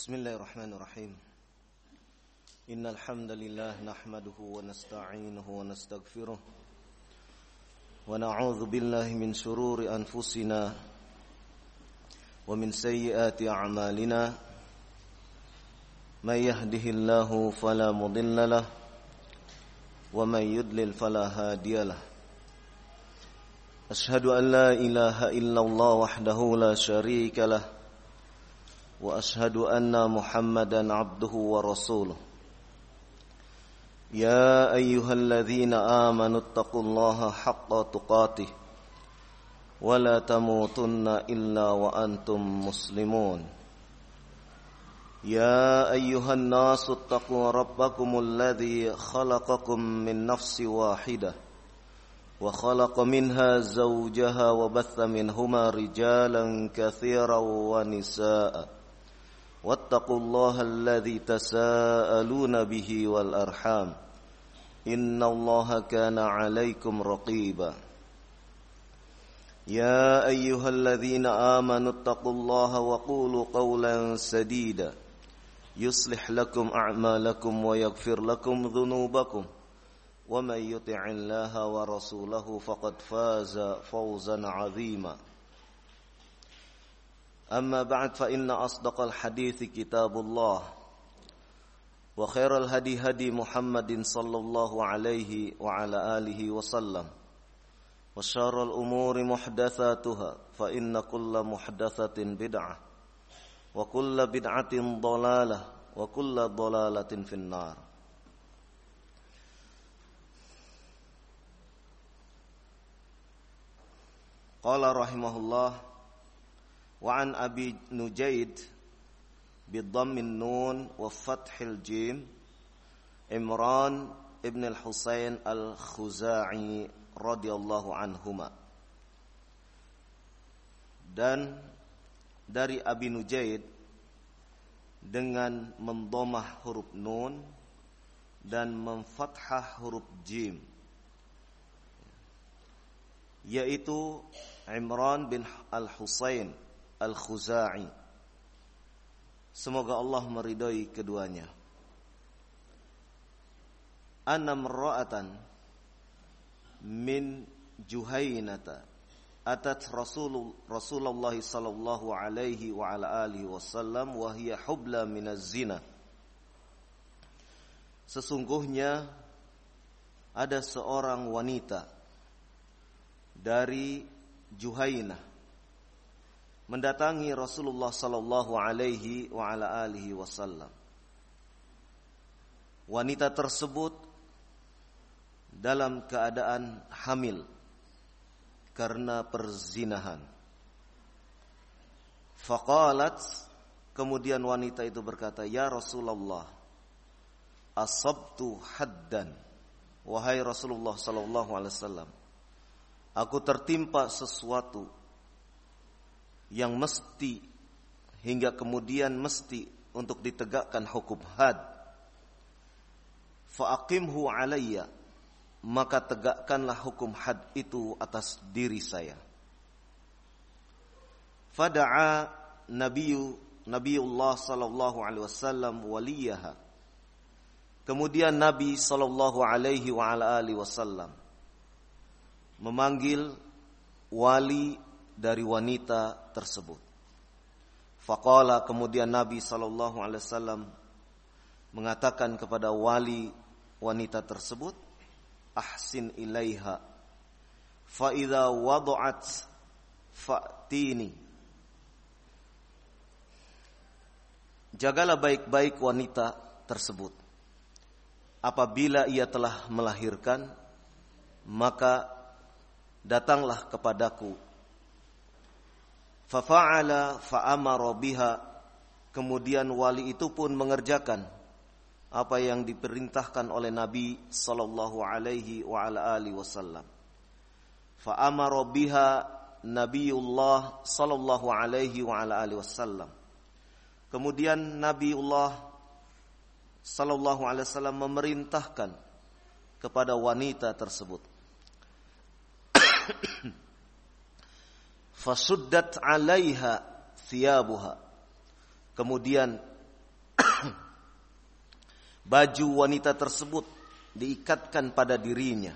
Bismillahirrahmanirrahim. Innal hamdalillah nahmaduhu wa nasta'inuhu wa nastaghfiruh wa na'udzu billahi min shururi anfusina wa min sayyiati a'malina. May yahdihillahu fala mudilla lahu wa may yudlil fala hadiya lahu. Ashhadu an la ilaha illallah wahdahu la syarika lahu wa ashhadu anna Muhammadan abduhu wa rasuluh. Ya ayyuhalladzina amanu taqullaha haqqa tuqatih wa la tamutunna illa wa antum muslimun. Ya ayyuhan nasu taqu rabbakumul ladzi khalaqakum min nafsin wahidah wa khalaqa minha zawjaha wa batha minhuma rijalan katsiran wa nisaa'a. Wattaqullaha alladzi tasaaluna bihi wal arham. Innallaha kana 'alaikum raqiba. Ya ayyuhalladzina amanu taqullaha wa qulu qawlan sadida yuslih lakum a'malakum wa yaghfir lakum dhunubakum. Wa may yuti'illaha wa rasulahu faqad faza fawzan 'azima. Amma ba'd fa inna asdaqal hadithi kitabullah wa khairal hadi hadi Muhammadin sallallahu alaihi wa ala alihi wa sallam wa syarrul umuri muhdatsatuha fa inna kulla muhdatsatin bid'ah wa kulla bid'atin dhalalah wa kulla dhalalatin finnar. Qala rahimahullah wa an Abi Nujaid bidhammin nun wa fathil jim Imran ibn al-Husain al-Khuza'i radhiyallahu anhuma. Dan dari Abi Nujaid dengan mendhamah huruf nun dan memfathah huruf jim, yaitu Imran bin al-Husain al-Khuza'i. Semoga Allah meridai keduanya. Anna marra'atan min Juhaynata atat Rasulullah sallallahu alaihi wa ala alihi wasallam wa hiya hubla minaz zina. Sesungguhnya ada seorang wanita dari Juhaynah mendatangi Rasulullah sallallahu alaihi wa ala alihi wasallam. Wanita tersebut dalam keadaan hamil karena perzinahan. Faqalat, kemudian wanita itu berkata, "Ya Rasulullah, asabtu haddan." Wahai Rasulullah sallallahu alaihi wasallam, aku tertimpa sesuatu yang mesti hingga kemudian mesti untuk ditegakkan hukum had. Fa'aqimhu alayya, maka tegakkanlah hukum had itu atas diri saya. Fada'a Nabiullah sallallahu alaihi wasallam waliyaha. Kemudian Nabi sallallahu alaihi wa ala alihi wasallam memanggil wali dari wanita tersebut. Faqala, kemudian Nabi sallallahu alaihi wasallam mengatakan kepada wali wanita tersebut, ahsin ilaiha fa idza wada'at fa'tini. Jagalah baik-baik wanita tersebut. Apabila ia telah melahirkan, maka datanglah kepadaku. Fafa'ala fa'amara biha, kemudian wali itu pun mengerjakan apa yang diperintahkan oleh Nabi sallallahu alaihi wa ala alihi wasallam. Fa'amara biha Nabiullah sallallahu alaihi wa ala alihi wasallam. Kemudian Nabiullah sallallahu alaihi wasallam memerintahkan kepada wanita tersebut. Fasuddat 'alaiha thiyabuha. Kemudian Baju wanita tersebut diikatkan pada dirinya.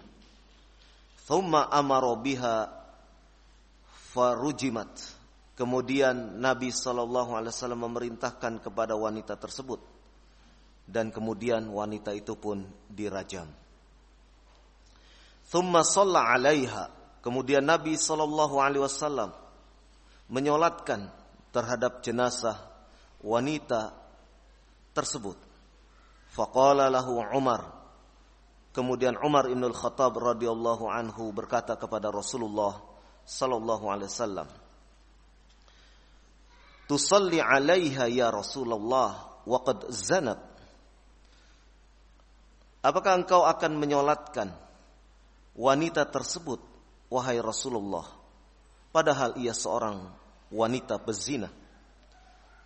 Thumma amara biha farujimat. Kemudian Nabi SAW memerintahkan kepada wanita tersebut, dan kemudian wanita itu pun dirajam. Thumma shalla 'alaiha. Kemudian Nabi SAW menyolatkan terhadap jenazah wanita tersebut. Faqala lahu Umar. Kemudian Umar ibn al-Khattab radhiyallahu anhu berkata kepada Rasulullah sallallahu alaihi wasallam, "Tusalli 'alaiha ya Rasulullah wa qad zanat." Apakah engkau akan menyolatkan wanita tersebut, wahai Rasulullah, padahal ia seorang wanita pezina?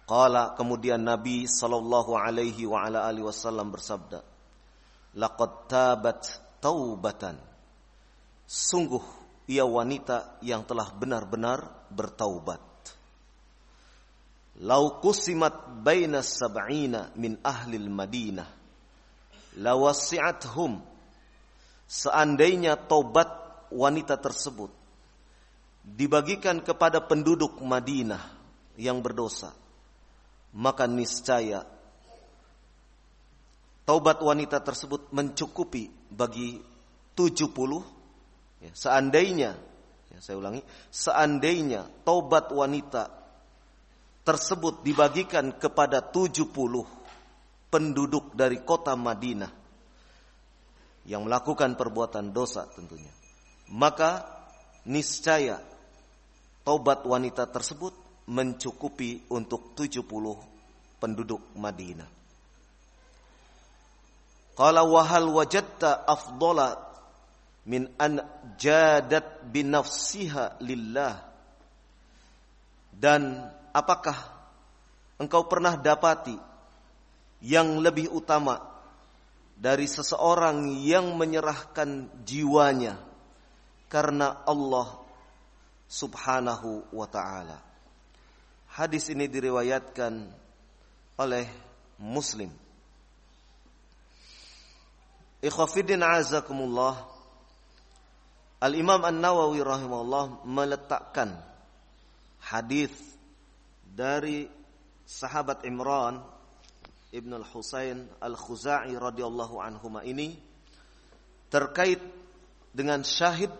Qala, kemudian Nabi sallallahu alaihi wa ala alihi wasallam bersabda, "Laqad tabat taubatan." Sungguh ia wanita yang telah benar-benar bertaubat. "Lau qusimat baina sab'ina min ahlil Madinah lawasi'athum." Seandainya taubat wanita tersebut dibagikan kepada penduduk Madinah yang berdosa, maka niscaya taubat wanita tersebut mencukupi bagi 70. Seandainya, saya ulangi, seandainya taubat wanita tersebut dibagikan kepada 70 penduduk dari kota Madinah yang melakukan perbuatan dosa tentunya, maka niscaya taubat wanita tersebut mencukupi untuk 70 penduduk Madinah. Qala wa hal wajadta afdala min an jadat bi nafsiha lillah. Dan apakah engkau pernah dapati yang lebih utama dari seseorang yang menyerahkan jiwanya karena Allah Subhanahu wa ta'ala? Hadis ini diriwayatkan oleh Muslim. Ikhwafidin azakumullah. Al-Imam An-Nawawi rahimahullah meletakkan hadis dari sahabat Imran Ibn al-Husain al-Khuzai radhiyallahu anhuma ini terkait dengan syahid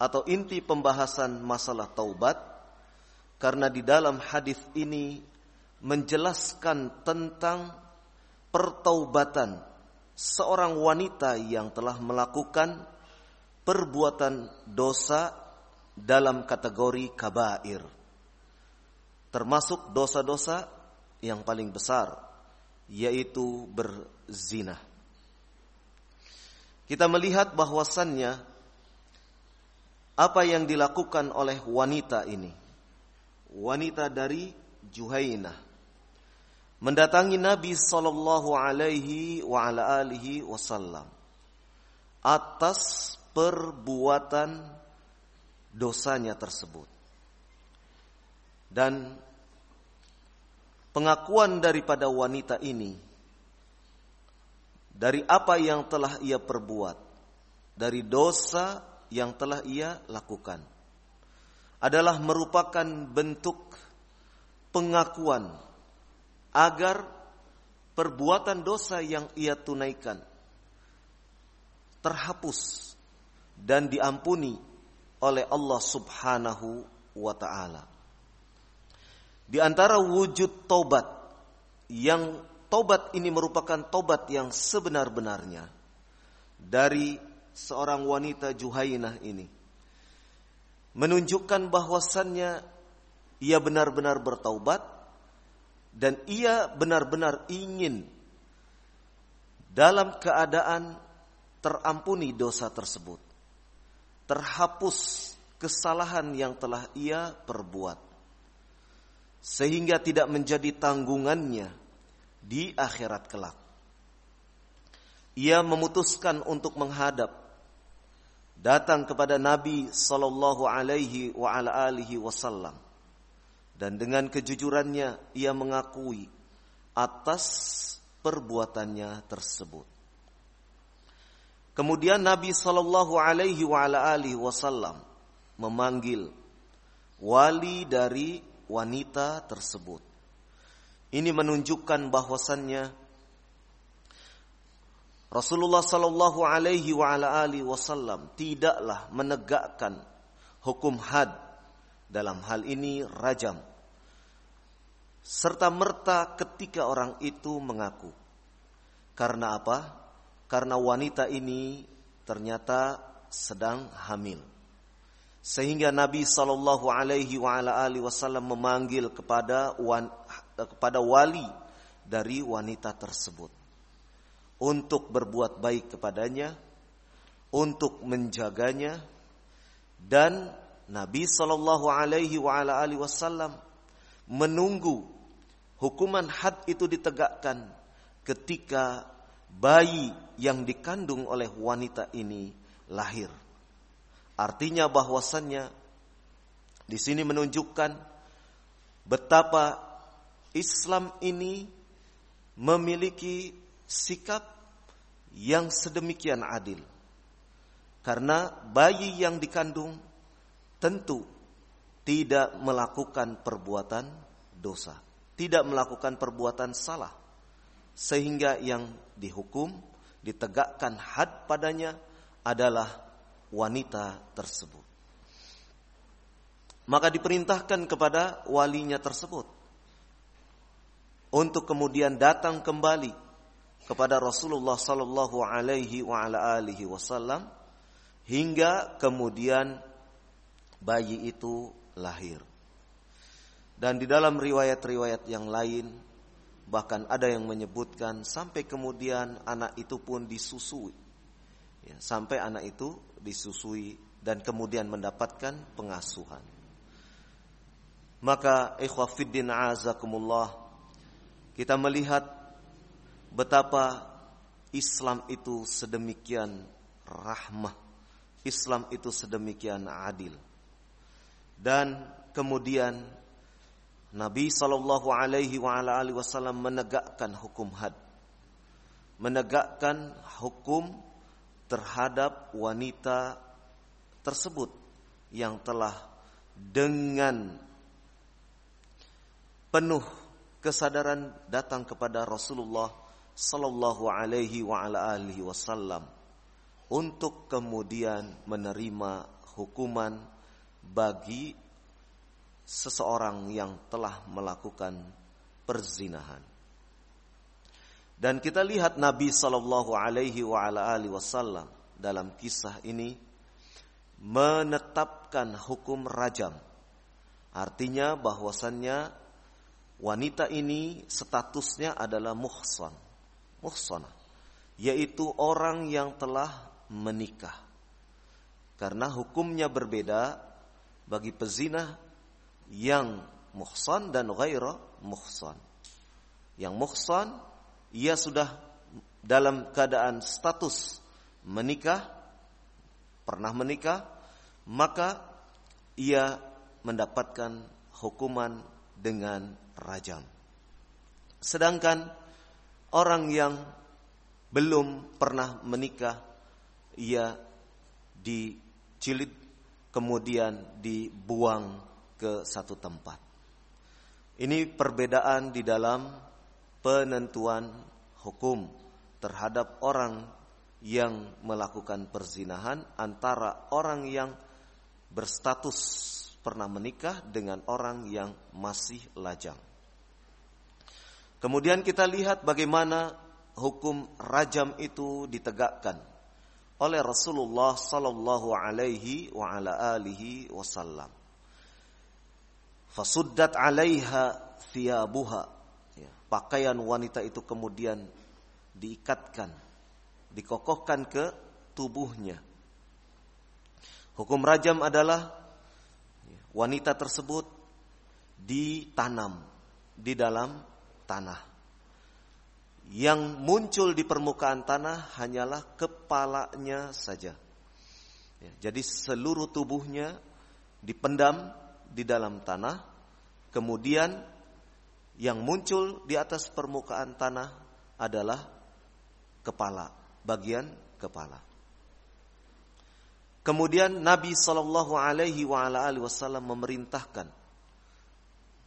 atau inti pembahasan masalah taubat, karena di dalam hadis ini menjelaskan tentang pertaubatan seorang wanita yang telah melakukan perbuatan dosa dalam kategori kabair, termasuk dosa-dosa yang paling besar, yaitu berzina. Kita melihat bahwasannya apa yang dilakukan oleh wanita ini, wanita dari Juhainah, mendatangi Nabi sallallahu alaihi wa ala alihi wasallam atas perbuatan dosanya tersebut. Dan pengakuan daripada wanita ini dari apa yang telah ia perbuat, dari dosa yang telah ia lakukan, adalah merupakan bentuk pengakuan agar perbuatan dosa yang ia tunaikan terhapus dan diampuni oleh Allah Subhanahu wa ta'ala. Di antara wujud taubat, yang taubat ini merupakan taubat yang sebenar-benarnya dari seorang wanita Juhainah ini, menunjukkan bahwasannya ia benar-benar bertaubat dan ia benar-benar ingin dalam keadaan terampuni dosa tersebut, terhapus kesalahan yang telah ia perbuat, sehingga tidak menjadi tanggungannya di akhirat kelak. Ia memutuskan untuk menghadap, datang kepada Nabi sallallahu alaihi wa ala alihi wasallam, dan dengan kejujurannya ia mengakui atas perbuatannya tersebut. Kemudian Nabi sallallahu alaihi wasallam memanggil wali dari wanita tersebut. Ini menunjukkan bahwasannya Rasulullah sallallahu alaihi wasallam tidaklah menegakkan hukum had, dalam hal ini rajam, serta merta ketika orang itu mengaku. Karena apa? Karena wanita ini ternyata sedang hamil. Sehingga Nabi sallallahu alaihi wasallam memanggil kepada wali dari wanita tersebut untuk berbuat baik kepadanya, untuk menjaganya, dan Nabi sallallahu alaihi wasallam menunggu hukuman had itu ditegakkan ketika bayi yang dikandung oleh wanita ini lahir. Artinya bahwasannya di sini menunjukkan betapa Islam ini memiliki sikap yang sedemikian adil. Karena bayi yang dikandung tentu tidak melakukan perbuatan dosa, tidak melakukan perbuatan salah, sehingga yang dihukum, ditegakkan had padanya adalah wanita tersebut. Maka diperintahkan kepada walinya tersebut untuk kemudian datang kembali kepada Rasulullah sallallahu alaihi wasallam hingga kemudian bayi itu lahir. Dan di dalam riwayat-riwayat yang lain bahkan ada yang menyebutkan sampai kemudian anak itu pun disusui. Ya, sampai anak itu disusui dan kemudian mendapatkan pengasuhan. Maka ikhwah fiddin azakumullah, kita melihat betapa Islam itu sedemikian rahmah, Islam itu sedemikian adil. Dan kemudian Nabi sallallahu alaihi wasallam menegakkan hukum had, menegakkan hukum terhadap wanita tersebut yang telah dengan penuh kesadaran datang kepada Rasulullah sallallahu alaihi wasallam untuk kemudian menerima hukuman bagi seseorang yang telah melakukan perzinahan. Dan kita lihat Nabi sallallahu alaihi wasallam dalam kisah ini menetapkan hukum rajam. Artinya bahwasannya wanita ini statusnya adalah muhsanah, yaitu orang yang telah menikah. Karena hukumnya berbeda bagi pezina yang muhsan dan ghairu muhsan. Yang muhsan, ia sudah dalam keadaan status menikah, pernah menikah, maka ia mendapatkan hukuman dengan rajam. Sedangkan orang yang belum pernah menikah, ia dicilid kemudian dibuang ke satu tempat. Ini perbedaan di dalam penentuan hukum terhadap orang yang melakukan perzinahan antara orang yang berstatus pernah menikah dengan orang yang masih lajang. Kemudian kita lihat bagaimana hukum rajam itu ditegakkan oleh Rasulullah sallallahu alaihi wasallam. Fasuddat 'alaiha thiyabuha. Ya, pakaian wanita itu kemudian diikatkan, dikokohkan ke tubuhnya. Hukum rajam adalah wanita tersebut ditanam di dalam tanah. Yang muncul di permukaan tanah hanyalah kepalanya saja. Ya, jadi seluruh tubuhnya dipendam di dalam tanah. Kemudian yang muncul di atas permukaan tanah adalah kepala, bagian kepala. Kemudian Nabi sallallahu alaihi wasallam memerintahkan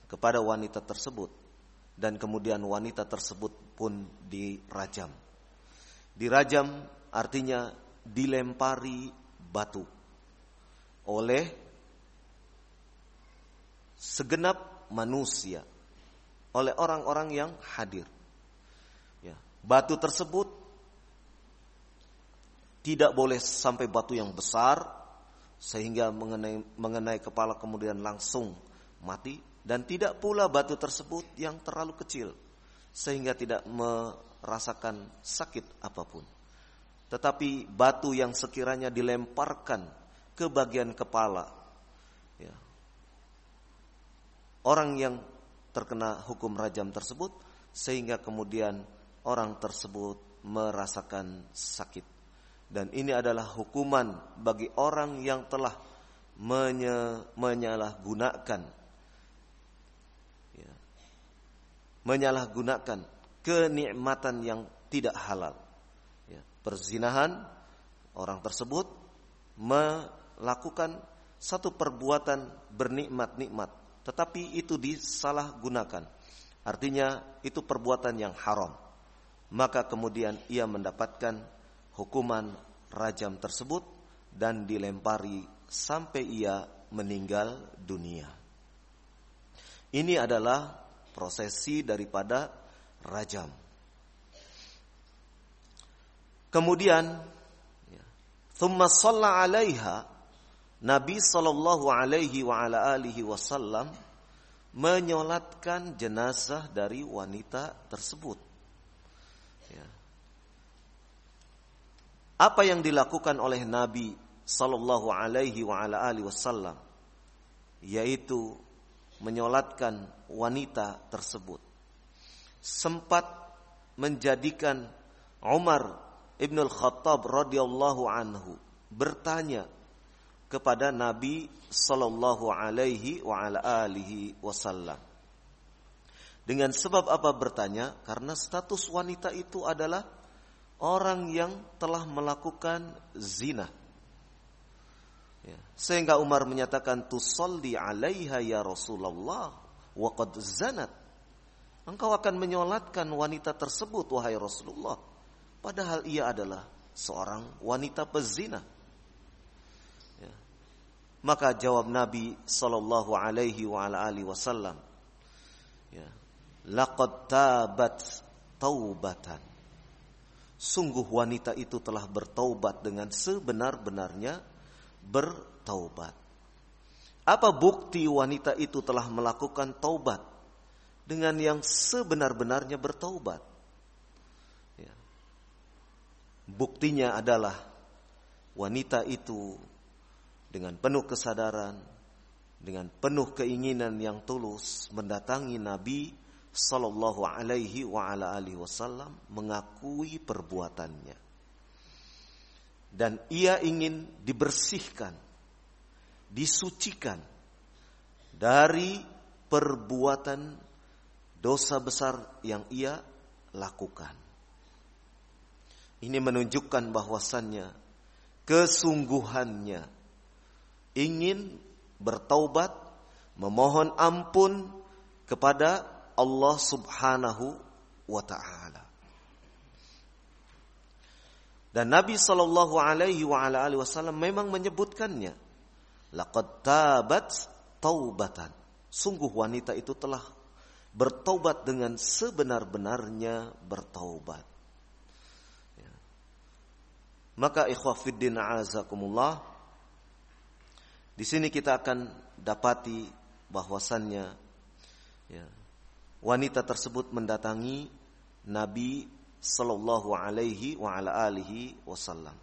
kepada wanita tersebut, dan kemudian wanita tersebut pun dirajam. Dirajam artinya dilempari batu oleh segenap manusia, oleh orang-orang yang hadir. Ya, batu tersebut tidak boleh sampai batu yang besar sehingga mengenai kepala kemudian langsung mati, dan tidak pula batu tersebut yang terlalu kecil sehingga tidak merasakan sakit apapun. Tetapi batu yang sekiranya dilemparkan ke bagian kepala, ya, orang yang terkena hukum rajam tersebut, sehingga kemudian orang tersebut merasakan sakit. Dan ini adalah hukuman bagi orang yang telah menyalahgunakan kenikmatan yang tidak halal. Ya, perzinahan, orang tersebut melakukan satu perbuatan bernikmat-nikmat, tetapi itu disalahgunakan. Artinya itu perbuatan yang haram. Maka kemudian ia mendapatkan hukuman rajam tersebut dan dilempari sampai ia meninggal dunia. Ini adalah prosesi daripada rajam. Kemudian thumma shalla 'alaiha, Nabi sallallahu alaihi wa ala alihi wasallam menyolatkan jenazah dari wanita tersebut. Ya. Apa yang dilakukan oleh Nabi sallallahu alaihi wa ala alihi wasallam, yaitu menyolatkan wanita tersebut, sempat menjadikan Umar ibn al-Khattab radhiyallahu anhu bertanya kepada Nabi sallallahu alaihi wa ala alihi wasallam. Dengan sebab apa bertanya? Karena status wanita itu adalah orang yang telah melakukan zina. Ya. Sehingga Umar menyatakan, tusalli alaiha ya Rasulullah wa qad zanat. Engkau akan menyolatkan wanita tersebut wahai Rasulullah, padahal ia adalah seorang wanita pezina. Ya. Maka jawab Nabi sallallahu alaihi wa ala alihi wasallam, ya, laqad tabat taubatan. Sungguh wanita itu telah bertaubat dengan sebenar-benarnya bertaubat. Apa bukti wanita itu telah melakukan taubat dengan yang sebenar-benarnya bertaubat? Ya. Buktinya adalah wanita itu dengan penuh kesadaran, dengan penuh keinginan yang tulus mendatangi Nabi sallallahu alaihi wa ala alihi wasallam, mengakui perbuatannya. Dan ia ingin dibersihkan, disucikan dari perbuatan dosa besar yang ia lakukan. Ini menunjukkan bahwasannya kesungguhannya ingin bertaubat, memohon ampun kepada Allah subhanahu wa ta'ala. Dan Nabi sallallahu alaihi wa ala alihi wasallam memang menyebutkannya. Laqad tabat taubatan. Sungguh wanita itu telah bertaubat dengan sebenar-benarnya bertaubat. Ya. Maka ikhwah fiddin a'azakumullah, di sini kita akan dapati bahwasannya, ya, wanita tersebut mendatangi Nabi sallallahu alaihi wa ala alihi wasallam.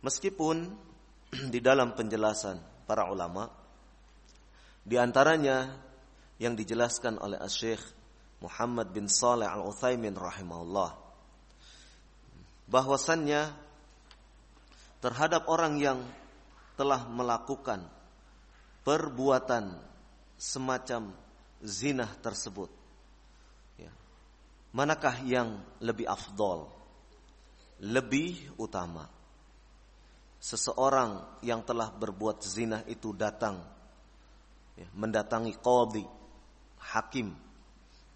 Meskipun di dalam penjelasan para ulama, di antaranya yang dijelaskan oleh Syekh Muhammad bin Shalih Al-Utsaimin rahimahullah, bahwasannya terhadap orang yang telah melakukan perbuatan semacam zina tersebut, ya, manakah yang lebih afdol, lebih utama? Seseorang yang telah berbuat zina itu datang, mendatangi qadhi, hakim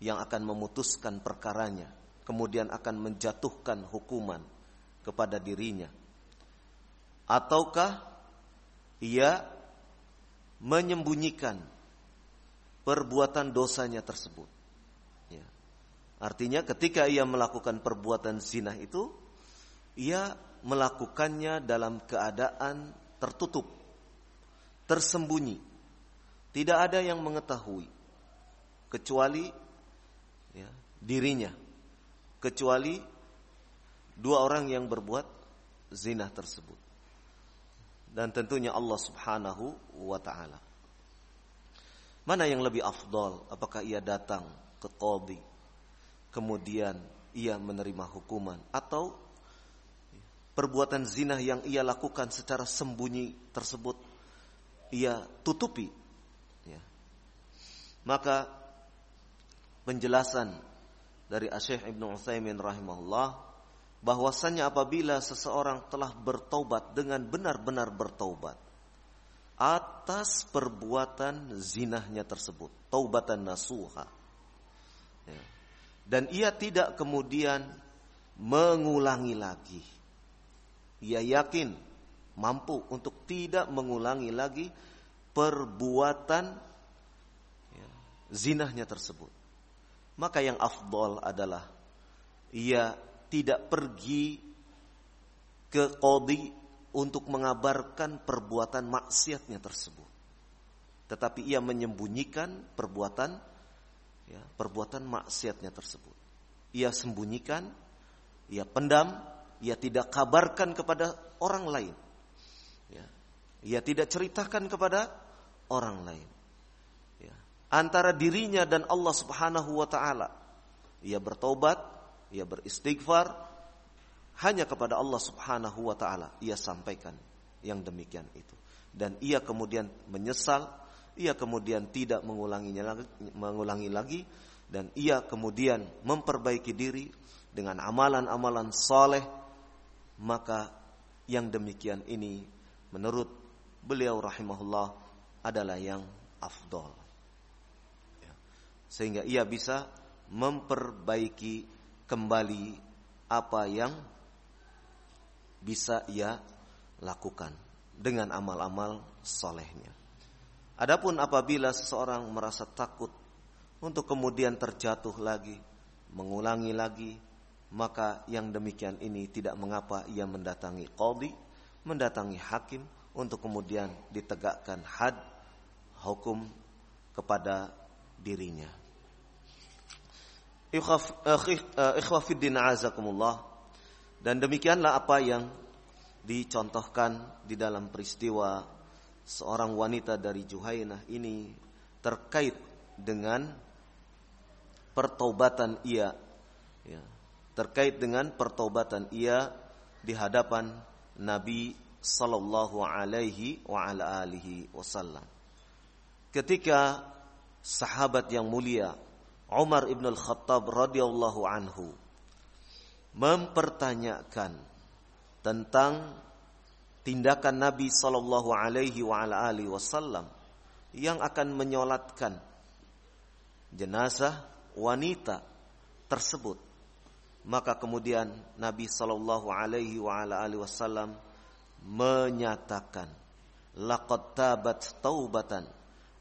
yang akan memutuskan perkaranya, kemudian akan menjatuhkan hukuman kepada dirinya, ataukah ia menyembunyikan perbuatan dosanya tersebut. Ya. Artinya ketika ia melakukan perbuatan zina itu, ia melakukannya dalam keadaan tertutup, tersembunyi, tidak ada yang mengetahui kecuali dirinya, kecuali dua orang yang berbuat zina tersebut. Dan tentunya Allah Subhanahu wa ta'ala. Mana yang lebih afdal? Apakah ia datang ke qadhi, kemudian ia menerima hukuman, atau perbuatan zina yang ia lakukan secara sembunyi tersebut ia tutupi? Maka penjelasan dari Syekh Ibnu Utsaimin rahimahullah, bahwasannya apabila seseorang telah bertaubat dengan benar-benar bertaubat atas perbuatan zinahnya tersebut, taubatan nasuha, dan ia tidak kemudian mengulangi lagi, ia yakin mampu untuk tidak mengulangi lagi perbuatan zinahnya tersebut, maka yang afdal adalah ia tidak pergi ke qadhi untuk mengabarkan perbuatan maksiatnya tersebut, tetapi ia menyembunyikan perbuatan maksiatnya tersebut. Ia sembunyikan, ia pendam, ia tidak kabarkan kepada orang lain. Ia tidak ceritakan kepada orang lain. Antara dirinya dan Allah Subhanahu wa ta'ala, ia bertobat, ia beristighfar, hanya kepada Allah Subhanahu wa ta'ala ia sampaikan yang demikian itu. Dan ia kemudian menyesal, ia kemudian tidak mengulangi lagi, dan ia kemudian memperbaiki diri dengan amalan-amalan saleh. Maka yang demikian ini menurut beliau rahimahullah adalah yang afdal, sehingga ia bisa memperbaiki kembali apa yang bisa ia lakukan dengan amal-amal solehnya. Adapun apabila seseorang merasa takut untuk kemudian terjatuh lagi, mengulangi lagi, maka yang demikian ini tidak mengapa ia mendatangi qadhi, mendatangi hakim untuk kemudian ditegakkan had, hukum kepada dirinya. Ikhwafiddin azakumullah. Dan demikianlah apa yang dicontohkan di dalam peristiwa seorang wanita dari Juhainah ini terkait dengan pertaubatan ia, terkait dengan pertaubatan ia di hadapan Nabi sallallahu alaihi wa ala alihi wasallam. Ketika sahabat yang mulia Umar ibn al-Khattab radhiyallahu anhu mempertanyakan tentang tindakan Nabi sallallahu alaihi wa ala alihi wasallam yang akan menyolatkan jenazah wanita tersebut, maka kemudian Nabi sallallahu alaihi wa ala alihi wasallam menyatakan, laqad tabat taubatan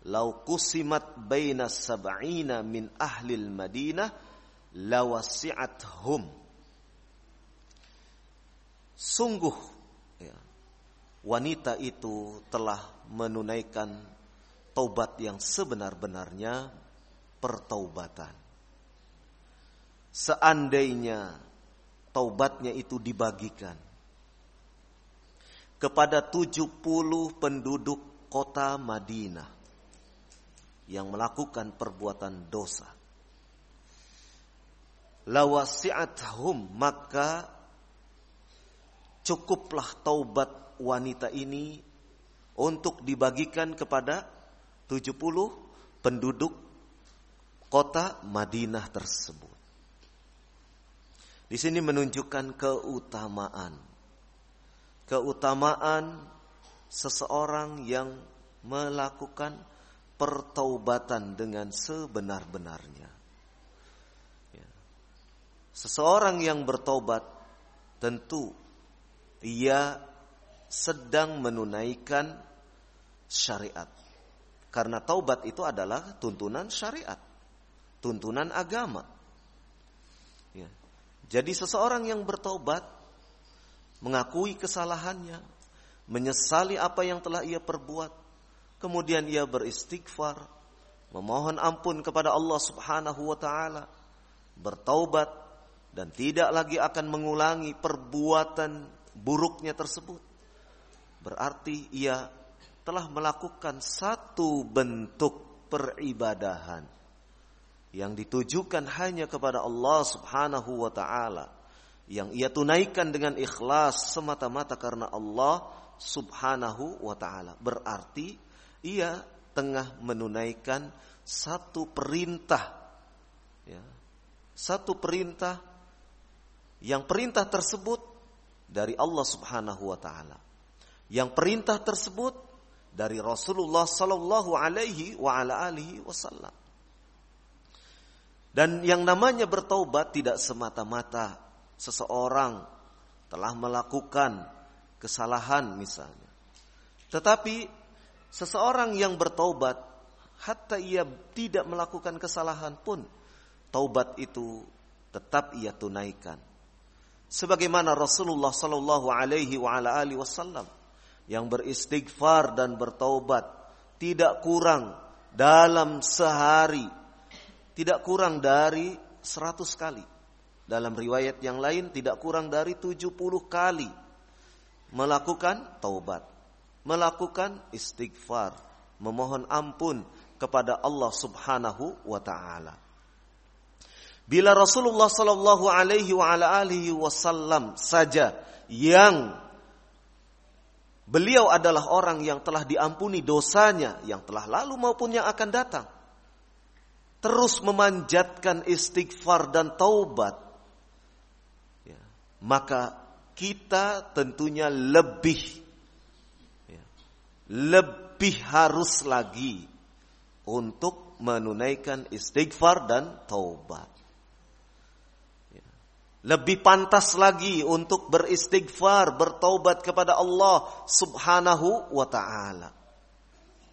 lau kusimat baina sab'ina min ahlil Madinah lawasi'athum. Sungguh wanita itu telah menunaikan taubat yang sebenar-benarnya pertaubatan. Seandainya taubatnya itu dibagikan kepada 70 penduduk kota Madinah yang melakukan perbuatan dosa, lawasi'athum, maka cukuplah taubat wanita ini untuk dibagikan kepada 70 penduduk kota Madinah tersebut. Di sini menunjukkan keutamaan seseorang yang melakukan pertaubatan dengan sebenar-benarnya. Seseorang yang bertaubat tentu ia sedang menunaikan syariat. Karena taubat itu adalah tuntunan syariat, tuntunan agama. Jadi seseorang yang bertaubat, mengakui kesalahannya, menyesali apa yang telah ia perbuat, kemudian ia beristighfar, memohon ampun kepada Allah Subhanahu wa taala, bertaubat dan tidak lagi akan mengulangi perbuatan buruknya tersebut. Berarti ia telah melakukan satu bentuk peribadahan yang ditujukan hanya kepada Allah Subhanahu wa taala, yang ia tunaikan dengan ikhlas semata-mata karena Allah Subhanahu wa taala. Berarti ia tengah menunaikan satu perintah, satu perintah yang perintah tersebut dari Allah Subhanahu wa taala, yang perintah tersebut dari Rasulullah sallallahu alaihi wa ala alihi wasallam. Dan yang namanya bertaubat tidak semata-mata seseorang telah melakukan kesalahan misalnya. Tetapi seseorang yang bertaubat, hatta ia tidak melakukan kesalahan pun, taubat itu tetap ia tunaikan. Sebagaimana Rasulullah sallallahu alaihi wa ala alihi wasallam yang beristighfar dan bertaubat tidak kurang dalam sehari, tidak kurang dari 100 kali. Dalam riwayat yang lain tidak kurang dari 70 kali melakukan taubat, melakukan istighfar, memohon ampun kepada Allah Subhanahu wa taala. Bila Rasulullah sallallahu alaihi wa ala alihi wasallam saja yang beliau adalah orang yang telah diampuni dosanya yang telah lalu maupun yang akan datang, terus memanjatkan istighfar dan taubat, maka kita tentunya lebih harus lagi untuk menunaikan istighfar dan taubat. Lebih pantas lagi untuk beristighfar, bertaubat kepada Allah Subhanahu wa taala.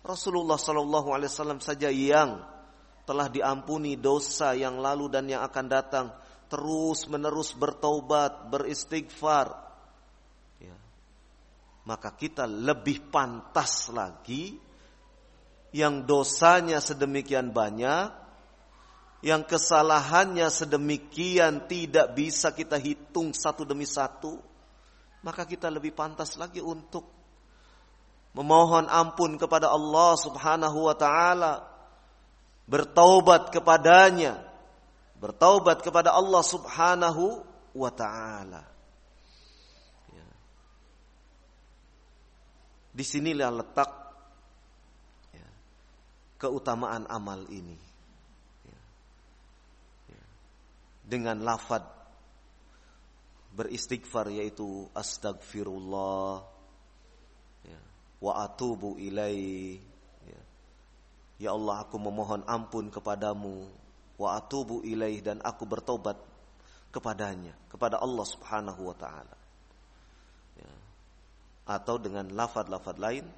Rasulullah sallallahu alaihi wasallam saja yang telah diampuni dosa yang lalu dan yang akan datang, terus menerus bertaubat, beristighfar, maka kita lebih pantas lagi yang dosanya sedemikian banyak, yang kesalahannya sedemikian tidak bisa kita hitung satu demi satu, maka kita lebih pantas lagi untuk memohon ampun kepada Allah Subhanahu wa taala, bertaubat kepadanya, bertaubat kepada Allah Subhanahu wa taala. Disinilah letak keutamaan amal ini. Dengan lafaz beristighfar yaitu astagfirullah wa atubu ilaih. Ya Allah, aku memohon ampun kepadamu, wa atubu ilaih, dan aku bertobat kepadanya, kepada Allah Subhanahu wa taala. Atau dengan lafaz-lafaz lain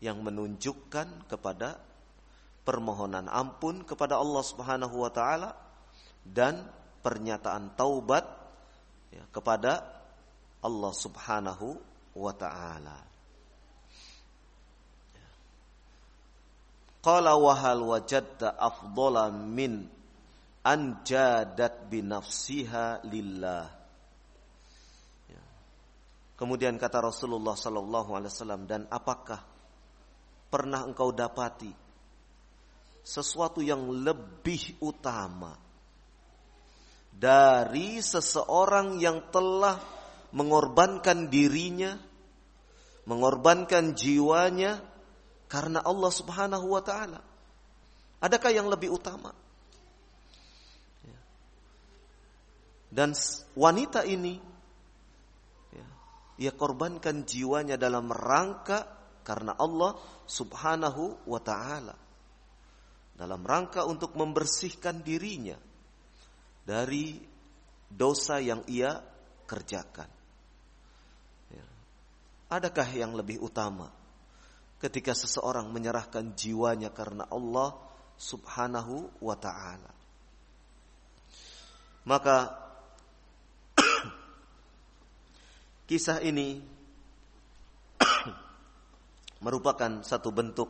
yang menunjukkan kepada permohonan ampun kepada Allah Subhanahu wa taala dan pernyataan taubat kepada Allah Subhanahu wa taala. Qala wa hal wajadta afdhala min an jadat bi nafsiha lillah. Kemudian kata Rasulullah sallallahu alaihi wasallam, dan apakah pernah engkau dapati sesuatu yang lebih utama dari seseorang yang telah mengorbankan dirinya, mengorbankan jiwanya karena Allah Subhanahu wa taala? Adakah yang lebih utama? Dan wanita ini ia korbankan jiwanya dalam rangka karena Allah Subhanahu wa ta'ala, dalam rangka untuk membersihkan dirinya dari dosa yang ia kerjakan. Adakah yang lebih utama ketika seseorang menyerahkan jiwanya karena Allah Subhanahu wa ta'ala? Maka kisah ini merupakan satu bentuk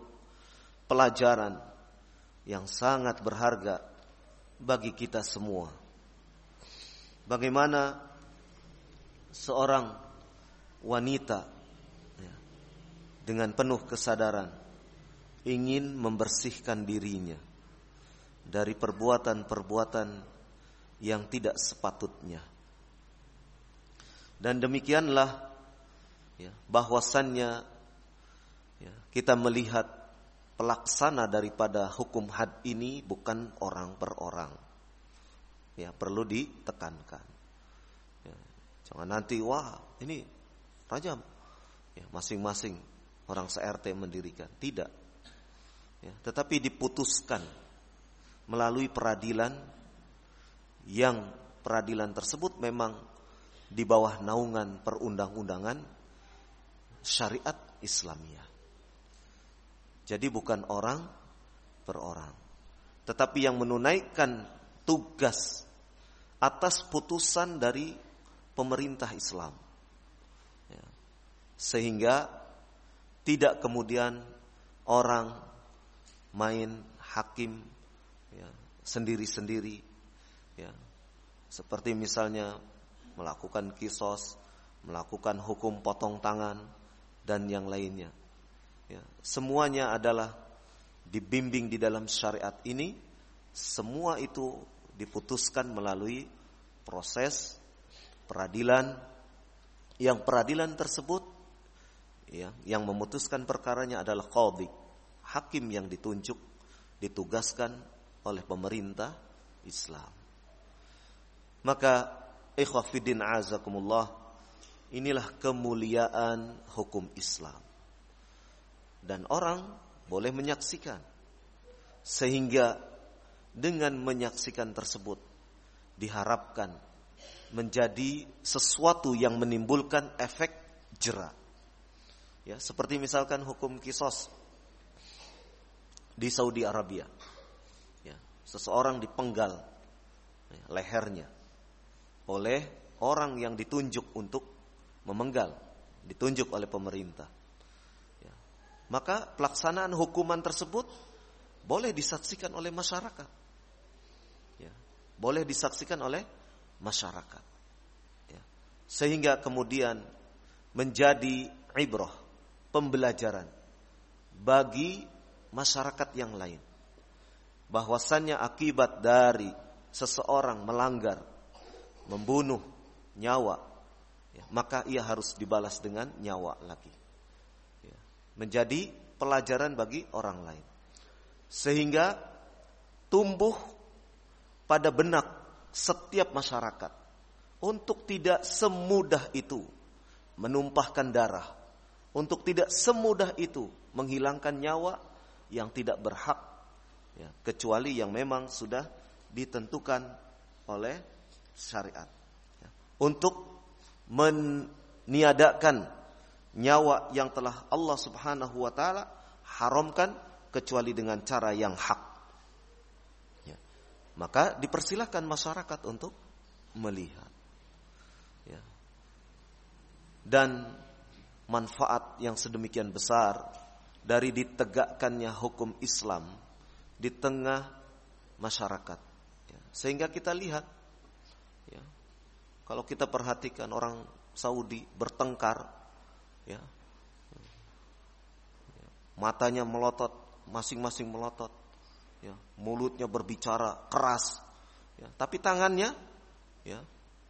pelajaran yang sangat berharga bagi kita semua. Bagaimana seorang wanita dengan penuh kesadaran ingin membersihkan dirinya dari perbuatan-perbuatan yang tidak sepatutnya. Dan demikianlah bahwasannya kita melihat pelaksana daripada hukum had ini bukan orang per orang. Perlu ditekankan. Jangan nanti ini rajam. Masing-masing orang se-RT mendirikan. Tidak. Tetapi diputuskan melalui peradilan yang peradilan tersebut memang di bawah naungan perundang-undangan syariat Islamiyah. Jadi bukan orang per orang, tetapi yang menunaikan tugas atas putusan dari pemerintah Islam. Sehingga tidak kemudian orang main hakim sendiri-sendiri, seperti misalnya melakukan kisos, melakukan hukum potong tangan dan yang lainnya. Semuanya adalah dibimbing di dalam syariat ini. Semua itu diputuskan melalui proses peradilan, yang peradilan tersebut yang memutuskan perkaranya adalah qadhi, hakim yang ditunjuk, ditugaskan oleh pemerintah Islam. Maka ikhwah fiddin azakumullah, inilah kemuliaan hukum Islam. Dan orang boleh menyaksikan, sehingga dengan menyaksikan tersebut diharapkan menjadi sesuatu yang menimbulkan efek jera. Seperti misalkan hukum kisos di Saudi Arabia. Seseorang dipenggal lehernya oleh orang yang ditunjuk untuk memenggal, ditunjuk oleh pemerintah. Maka pelaksanaan hukuman tersebut boleh disaksikan oleh masyarakat. Boleh disaksikan oleh masyarakat. Sehingga kemudian menjadi ibrah, pembelajaran bagi masyarakat yang lain. Bahwasannya akibat dari seseorang melanggar, membunuh nyawa, maka ia harus dibalas dengan nyawa lagi. Menjadi pelajaran bagi orang lain. Sehingga tumbuh pada benak setiap masyarakat untuk tidak semudah itu menumpahkan darah, untuk tidak semudah itu menghilangkan nyawa yang tidak berhak, kecuali yang memang sudah ditentukan oleh syariat. Untuk meniadakan nyawa yang telah Allah Subhanahu wa ta'ala haramkan kecuali dengan cara yang hak. Maka dipersilahkan masyarakat untuk melihat. Dan manfaat yang sedemikian besar dari ditegakkannya hukum Islam di tengah masyarakat. Sehingga kita lihat, kalau kita perhatikan orang Saudi bertengkar, matanya melotot, masing-masing melotot, mulutnya berbicara keras, tapi tangannya,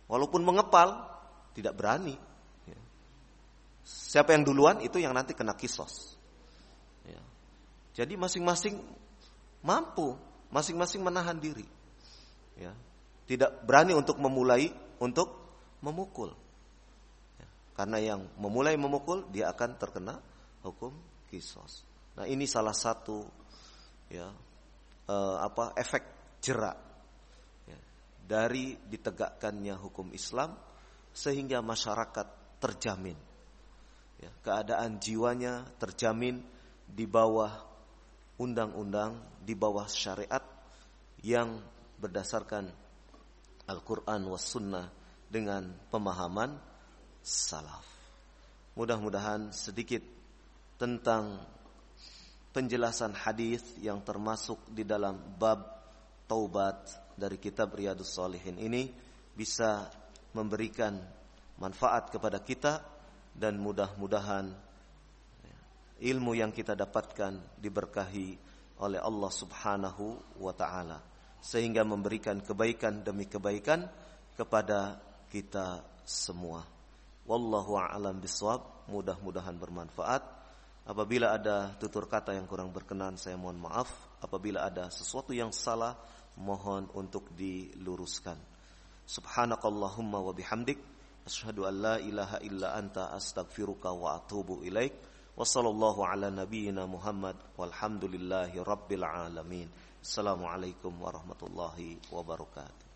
walaupun mengepal, tidak berani. Siapa yang duluan itu yang nanti kena kisos. Jadi masing-masing mampu, masing-masing menahan diri. Tidak berani untuk memulai untuk memukul. Karena yang memulai memukul dia akan terkena hukum qisas. Nah, ini salah satu efek jerak dari ditegakkannya hukum Islam, sehingga masyarakat terjamin, keadaan jiwanya terjamin di bawah undang-undang, di bawah syariat yang berdasarkan Al-Quran was Sunnah dengan pemahaman salaf. Mudah-mudahan sedikit tentang penjelasan hadis yang termasuk di dalam bab taubat dari kitab Riyadhus Shalihin ini bisa memberikan manfaat kepada kita, dan mudah-mudahan ilmu yang kita dapatkan diberkahi oleh Allah Subhanahu wa taala, sehingga memberikan kebaikan demi kebaikan kepada kita semua. Wallahu a'lam bishawab. Mudah-mudahan bermanfaat. Apabila ada tutur kata yang kurang berkenan, saya mohon maaf. Apabila ada sesuatu yang salah, mohon untuk diluruskan. Subhanakallahumma wa bihamdik, asyhadu an la ilaha illa anta, astaghfiruka wa atubu ilaik. Wa sallallahu ala nabiyyina Muhammad walhamdulillahi rabbil alamin. Assalamualaikum warahmatullahi wabarakatuh.